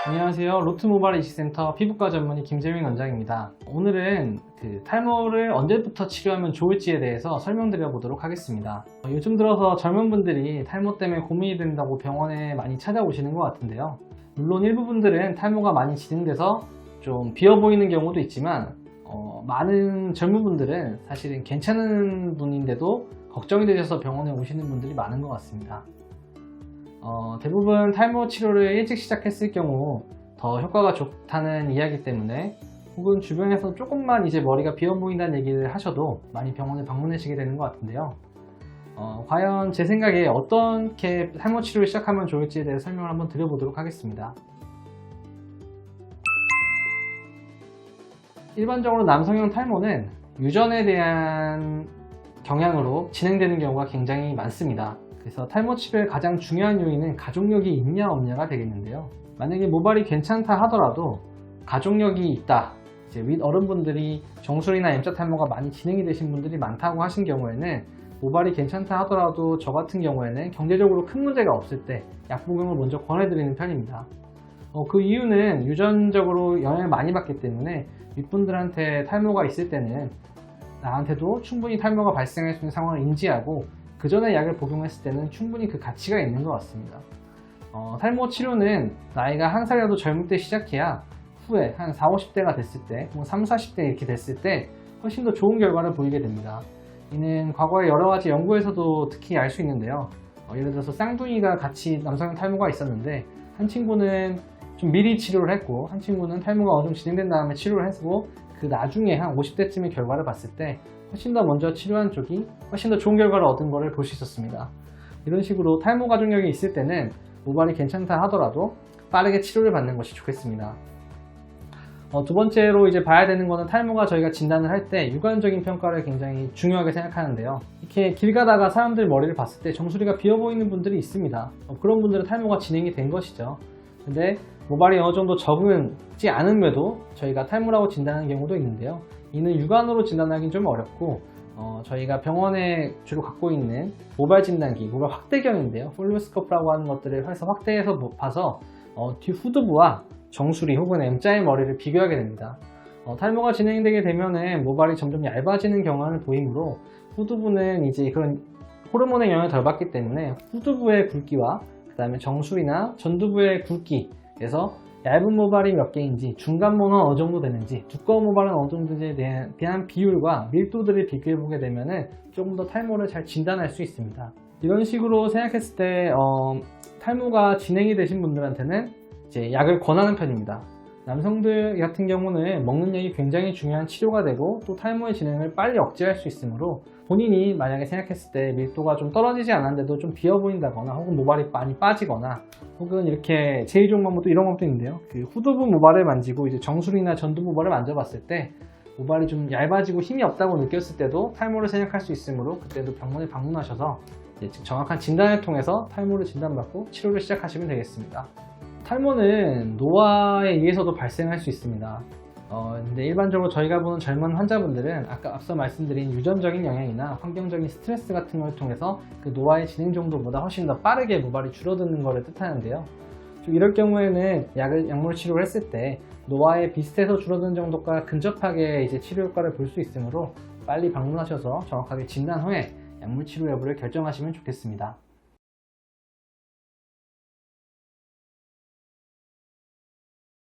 안녕하세요. 로트모바일 이식센터 피부과 전문의 김재민 원장입니다. 오늘은 탈모를 언제부터 치료하면 좋을지에 대해서 설명드려 보도록 하겠습니다. 요즘 들어서 젊은 분들이 탈모 때문에 고민이 된다고 병원에 많이 찾아오시는 것 같은데요. 물론 일부 분들은 탈모가 많이 진행돼서 좀 비어 보이는 경우도 있지만 많은 젊은 분들은 사실은 괜찮은 분인데도 걱정이 되셔서 병원에 오시는 분들이 많은 것 같습니다. 대부분 탈모 치료를 일찍 시작했을 경우 더 효과가 좋다는 이야기 때문에 혹은 주변에서 조금만 이제 머리가 비어 보인다는 얘기를 하셔도 많이 병원에 방문하시게 되는 것 같은데요. 과연 제 생각에 어떻게 탈모 치료를 시작하면 좋을지에 대해 설명을 한번 드려보도록 하겠습니다. 일반적으로 남성형 탈모는 유전에 대한 경향으로 진행되는 경우가 굉장히 많습니다. 그래서 탈모 치료의 가장 중요한 요인은 가족력이 있냐 없냐가 되겠는데요. 만약에 모발이 괜찮다 하더라도 가족력이 있다, 이제 윗 어른분들이 정수리나 M자 탈모가 많이 진행이 되신 분들이 많다고 하신 경우에는 모발이 괜찮다 하더라도 저 같은 경우에는 경제적으로 큰 문제가 없을 때 약복용을 먼저 권해드리는 편입니다. 그 이유는 유전적으로 영향을 많이 받기 때문에 윗분들한테 탈모가 있을 때는 나한테도 충분히 탈모가 발생할 수 있는 상황을 인지하고 그 전에 약을 복용했을 때는 충분히 그 가치가 있는 것 같습니다. 탈모 치료는 나이가 한 살이라도 젊을 때 시작해야 후에 한 40, 50대가 됐을 때, 30, 40대 이렇게 됐을 때 훨씬 더 좋은 결과를 보이게 됩니다. 이는 과거에 여러 가지 연구에서도 특히 알 수 있는데요. 예를 들어서 쌍둥이가 같이 남성형 탈모가 있었는데 한 친구는 좀 미리 치료를 했고 한 친구는 탈모가 어느 정도 진행된 다음에 치료를 했고 그 나중에 한 50대쯤의 결과를 봤을 때 훨씬 더 먼저 치료한 쪽이 훨씬 더 좋은 결과를 얻은 것을 볼 수 있었습니다. 이런 식으로 탈모 가족력이 있을 때는 모발이 괜찮다 하더라도 빠르게 치료를 받는 것이 좋겠습니다. 두 번째로 이제 봐야 되는 거는 탈모가 저희가 진단을 할 때 육안적인 평가를 굉장히 중요하게 생각하는데요. 이렇게 길 가다가 사람들 머리를 봤을 때 정수리가 비어 보이는 분들이 있습니다. 그런 분들은 탈모가 진행이 된 것이죠. 근데 모발이 어느 정도 적지 않음에도 저희가 탈모라고 진단하는 경우도 있는데요. 이는 육안으로 진단하기는 좀 어렵고 저희가 병원에 주로 갖고 있는 모발 진단기, 모발 확대경인데요. 폴리오스코프라고 하는 것들을 해서 확대해서 봐서 뒤 후두부와 정수리 혹은 M자의 머리를 비교하게 됩니다. 탈모가 진행되게 되면은 모발이 점점 얇아지는 경향을 보이므로 후두부는 이제 그런 호르몬의 영향을 덜 받기 때문에 후두부의 굵기와 그 다음에 정수리나 전두부의 굵기에서 얇은 모발이 몇 개인지, 중간 모는 어느 정도 되는지, 두꺼운 모발은 어느 정도인지에 대한 비율과 밀도들을 비교해 보게 되면 조금 더 탈모를 잘 진단할 수 있습니다. 이런 식으로 생각했을 때 탈모가 진행이 되신 분들한테는 이제 약을 권하는 편입니다. 남성들 같은 경우는 먹는 약이 굉장히 중요한 치료가 되고 또 탈모의 진행을 빨리 억제할 수 있으므로 본인이 만약에 생각했을 때 밀도가 좀 떨어지지 않았는데도 좀 비어 보인다거나 혹은 모발이 많이 빠지거나 혹은 이렇게 제일 좋은 방법도 이런 것도 있는데요. 그 후두부 모발을 만지고 이제 정수리나 전두 모발을 만져봤을 때 모발이 좀 얇아지고 힘이 없다고 느꼈을 때도 탈모를 생각할 수 있으므로 그때도 병원에 방문하셔서 이제 정확한 진단을 통해서 탈모를 진단받고 치료를 시작하시면 되겠습니다. 탈모는 노화에 의해서도 발생할 수 있습니다. 근데 일반적으로 저희가 보는 젊은 환자분들은 아까 앞서 말씀드린 유전적인 영향이나 환경적인 스트레스 같은 걸 통해서 그 노화의 진행 정도보다 훨씬 더 빠르게 모발이 줄어드는 것을 뜻하는데요. 이럴 경우에는 약물 치료를 했을 때 노화에 비슷해서 줄어드는 정도가 근접하게 이제 치료 효과를 볼 수 있으므로 빨리 방문하셔서 정확하게 진단 후에 약물 치료 여부를 결정하시면 좋겠습니다.